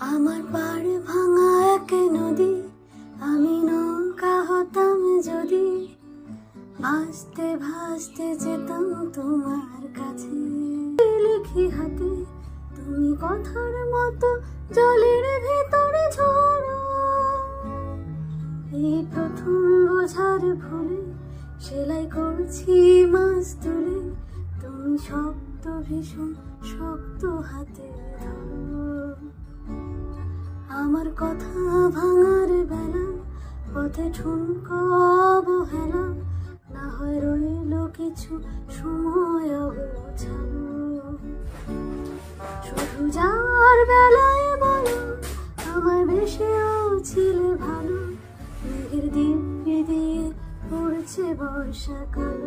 আমার পাড় ভাঙা এক নদী, আমি নৌকা হতাম যদি, ভাসতে ভাসতে যেতাম তোমার কাছে। লিখি হাতে তুমি কথার মতো জলের ভেতরে ঝরো, এই প্রথম বোঝার ভুলে সেলাই করছি মাছ তুলে, তুমি শক্ত ভীষণ শক্ত হাতে ধরো। আমার কথা ভাঙার বেলা পথে ঠুনকো অবহেলা, না হয় রইল কিছু সময় অগোছালো। শুধু যাওয়ার বেলায় বলো আমায় বেশেও ছিলে ভালো, মেঘের দিব্যি দিয়ে পড়ছে বর্ষাকাল।